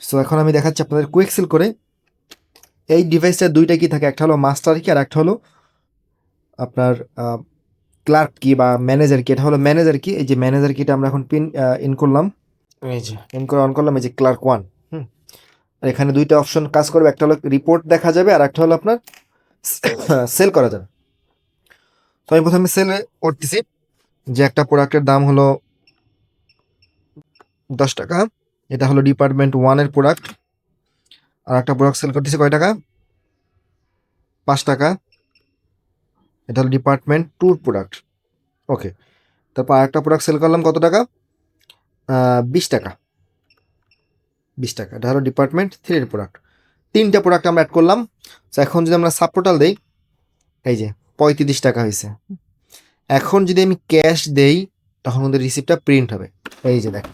So এখন আমি দেখাচ্ছি আপনাদের কুইক সেল করে। এই ডিভাইসটার দুইটা কি থাকে, একটা হলো মাস্টার কি আর একটা হলো আপনার ক্লার্ক কি বা ম্যানেজার কি। এটা হলো ম্যানেজার কি। এই যে ম্যানেজার কিটা আমরা এখন ইন করলাম, এই যে ইন করে অন করলাম, এই যে ক্লার্ক ওয়ান। আর এখানে দুইটা অপশন কাজ করবে, একটা হলো রিপোর্ট দেখা যাবে আর একটা হলো আপনার সেল করা যাবে। তো আমি প্রথমে সেল করতেছি যে একটা প্রোডাক্টের দাম হলো 10 টাকা, এটা হলো ডিপার্টমেন্ট ওয়ানের প্রোডাক্ট। আর একটা প্রোডাক্ট সেল করতেছি কয় টাকা, 5 টাকা, এটা হলো ডিপার্টমেন্ট টুর প্রোডাক্ট। ওকে, তারপর আরেকটা প্রোডাক্ট সেল করলাম কত টাকা, 20 টাকা। 20 টাকা, এটা হলো ডিপার্টমেন্ট থ্রির প্রোডাক্ট। তিনটা প্রোডাক্ট আমরা অ্যাড করলাম। তো এখন যদি আমরা সাব টোটাল দিই, এই যে 35 টাকা হয়েছে। এখন যদি আমি ক্যাশ দেই তখন কিন্তু রিসিপ্টটা প্রিন্ট হবে। এই যে দেখ,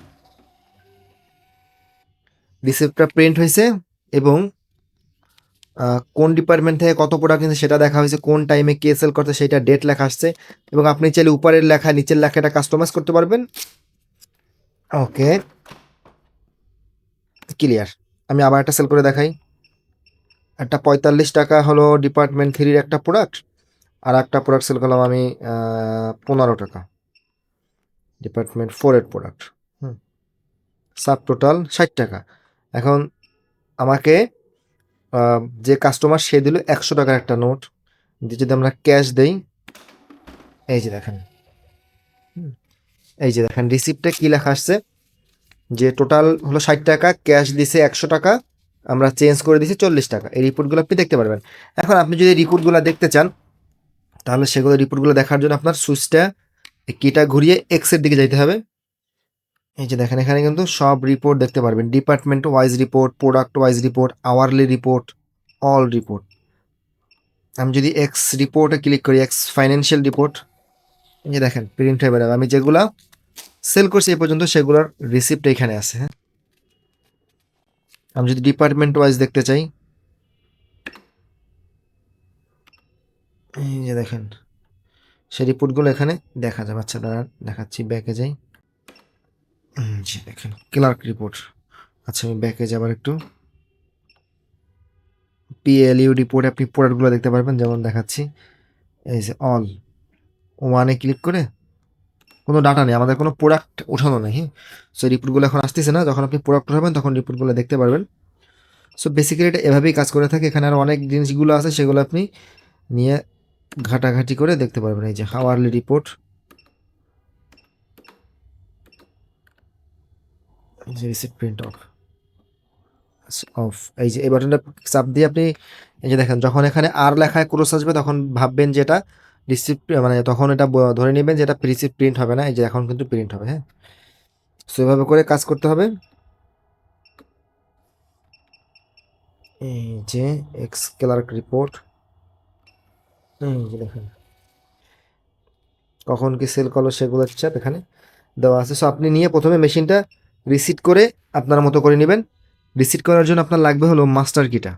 রিসিপ্টটা প্রিন্ট হয়েছে এবং কোন ডিপার্টমেন্ট থেকে কত প্রোডাক্ট কিনছে সেটা দেখা হয়েছে, কোন টাইমে কে সেল করছে সেটা ডেট লেখা আসছে। এবং আপনি চাইলে উপরের লেখা নিচের লেখাটা কাস্টমাইজ করতে পারবেন। ওকে, ক্লিয়ার। আমি আবার একটা সেল করে দেখাই। একটা 45 টাকা হলো ডিপার্টমেন্ট থ্রির একটা প্রোডাক্ট, আর একটা প্রোডাক্ট সেল করলাম আমি 15 টাকা, ডিপার্টমেন্ট ফোরের প্রোডাক্ট। সাব টোটাল 60 টাকা। এখন আমাকে যে কাস্টমার সে দিল 100 টাকার একটা নোট দিয়ে, যদি আমরা ক্যাশ দেই, এই যে দেখেন, এই যে দেখেন রিসিপ্টে কি লেখা আসছে যে টোটাল হলো 60 টাকা, ক্যাশ দিছে 100 টাকা, আমরা চেঞ্জ করে দিছি 40 টাকা। এই রিপোর্টগুলো আপনি দেখতে পারবেন। এখন আপনি যদি রিপোর্টগুলো দেখতে চান তাহলে সেগুলো রিপোর্টগুলো দেখার জন্য আপনার সুইচটা কিটা ঘুরিয়ে এক্সের দিকে যাইতে হবে। এই যে দেখেন এখানে কিন্তু সব রিপোর্ট দেখতে পারবেন, department wise report, product wise report, hourly report, all report. আমি যদি এক্স রিপোর্টে ক্লিক করি, এক্স ফাইন্যান্সিয়াল রিপোর্ট, এই যে দেখেন প্রিন্ট হয়ে বেরোবে। আমি যেগুলা সেল করছি এই পর্যন্ত সেগুলোর রিসিপ্ট এখানে আছে। হ্যাঁ, আমি যদি ডিপার্টমেন্ট ওয়াইজ দেখতে চাই, এই যে দেখেন সেই রিপোর্টগুলো এখানে দেখা যাবে। আচ্ছা দাঁড়ান দেখাচ্ছি, ব্যাকে যাই। জি দেখেন ক্লার্ক রিপোর্ট। আচ্ছা আমি ব্যাকে যাবার একটু, পিএলইউ রিপোর্টে আপনি প্রোডাক্টগুলো দেখতে পারবেন, যেমন দেখাচ্ছি এই যে অল ওয়ানে ক্লিক করে কোনো ডাটা নেই, আমাদের কোনো প্রোডাক্ট ওঠানো নেই। হ্যাঁ, সো রিপোর্টগুলো এখন আসতেছে না, যখন আপনি প্রোডাক্ট উঠাবেন তখন রিপোর্টগুলো দেখতে পারবেন। সো বেসিক্যালি এটা এভাবেই কাজ করে থাকে। এখানে আরও অনেক জিনিসগুলো আছে, সেগুলো আপনি নিয়ে ঘাটাঘাটি করে দেখতে পারবেন। এই যে হাওয়ারলি রিপোর্ট, এই যে রিসিপ্ট প্রিন্ট অফ অফ, এই যে এই বাটনটা চাপ দিয়ে আপনি এই যে দেখেন যখন এখানে আর লেখায় ক্রস আসবে তখন ভাববেন যে এটা রিসিপ্ট, মানে তখন এটা ধরে নেবেন যে এটা রিসিপ্ট প্রিন্ট হবে না। এই যে এখন কিন্তু প্রিন্ট হবে। হ্যাঁ, সো এভাবে করে কাজ করতে হবে। এই যে এক্স ক্লার্ক রিপোর্ট, এই যে দেখেন কখন কি সেল করলো সেগুলো চাপ এখানে দেওয়া আছে। সো আপনি নিয়ে প্রথমে মেশিনটা রিসিট করে আপনার মতো করে নেবেন। রিসিট করার জন্য আপনার লাগবে হলো মাস্টার কিটা।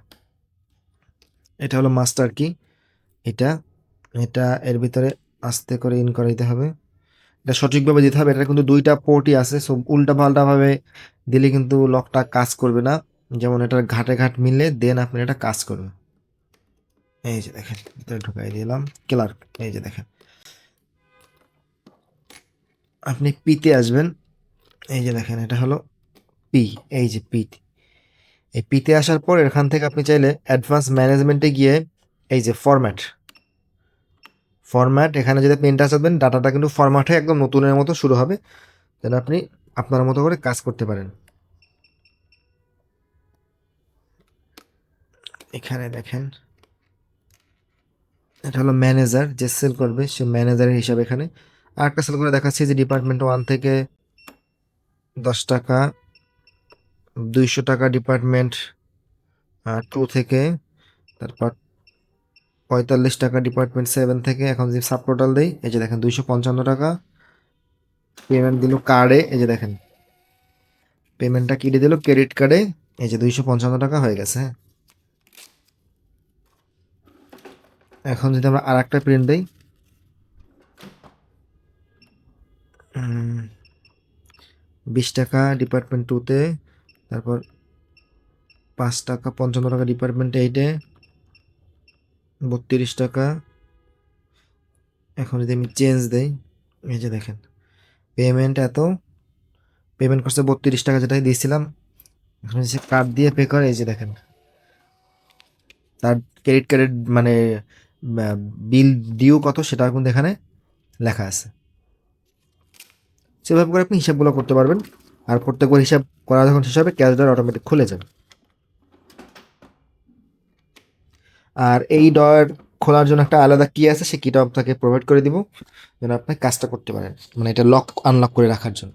এটা হলো মাস্টার কি, এটা এটা এর ভিতরে আস্তে করে ইন করে দিতে হবে। এটা সঠিকভাবে দিতে হবে। এটা কিন্তু দুইটা পোর্টই আছে, সো উল্টা পাল্টাভাবে দিলে কিন্তু লকটা কাজ করবে না। যেমন এটার ঘাটে ঘাট মিললে দেন আপনার এটা কাজ করবে। এই যে দেখেন ভিতরে ঢুকাই দিলাম ক্লার্ক। এই যে দেখেন আপনি পিতে আসবেন, এই যে দেখেন এটা হলো পি, এই যে পি। এই পিতে আসার পর এখান থেকে আপনি চাইলে অ্যাডভান্স ম্যানেজমেন্টে গিয়ে এই যে ফরম্যাট, এখানে যদি আপনি এন্টার চাপবেন ডাটাটা কিন্তু ফরম্যাট হয়ে একদম নতুনের মতো শুরু হবে, যেন আপনি আপনার মতো করে কাজ করতে পারেন। এখানে দেখেন এটা হলো ম্যানেজার, যে সেল করবে সে ম্যানেজারের হিসাবে। এখানে আর একটা সেল করে দেখাচ্ছি যে ডিপার্টমেন্ট ওয়ান থেকে 10 টাকা, 200 টাকা ডিপার্টমেন্ট টু থেকে, তারপর 45 টাকা ডিপার্টমেন্ট সেভেন থেকে। এখন যদি সাব টোটাল দেই, এই যে দেখেন 255 টাকা পেমেন্ট দিল কার্ডে। এই যে দেখেন পেমেন্টটা কেটে দিল ক্রেডিট কার্ডে, এই যে 255 টাকা হয়ে গেছে। হ্যাঁ, এখন যদি আমরা আর একটা প্রিন্ট দিই, 20 টাকা ডিপার্টমেন্ট টুতে, তারপর 5 টাকা 55 টাকা ডিপার্টমেন্ট 8-এ 32 টাকা। এখন যদি আমি চেঞ্জ দেই, এই যে দেখেন পেমেন্ট পেমেন্ট করছে 32 টাকা যেটাই দিয়েছিলাম। এখন যে কার্ড দিয়ে পে করে, এই যে দেখেন তার ক্রেডিট কার্ডের মানে বিল ডিউ কত সেটা কিন্তু এখানে লেখা আছে। সেভাবে করে আপনি হিসাবগুলো করতে পারবেন। আর প্রত্যেকবার হিসাব করা যখন শেষ হবে ক্যাশ ড্রয়ার অটোমেটিক খুলে যাবে। আর এই ড্রয়ার খোলার জন্য একটা আলাদা কি আছে, সেই কিটা আপনাকে প্রোভাইড করে দিব যেন আপনি কাজটা করতে পারেন, মানে এটা লক আনলক করে রাখার জন্য।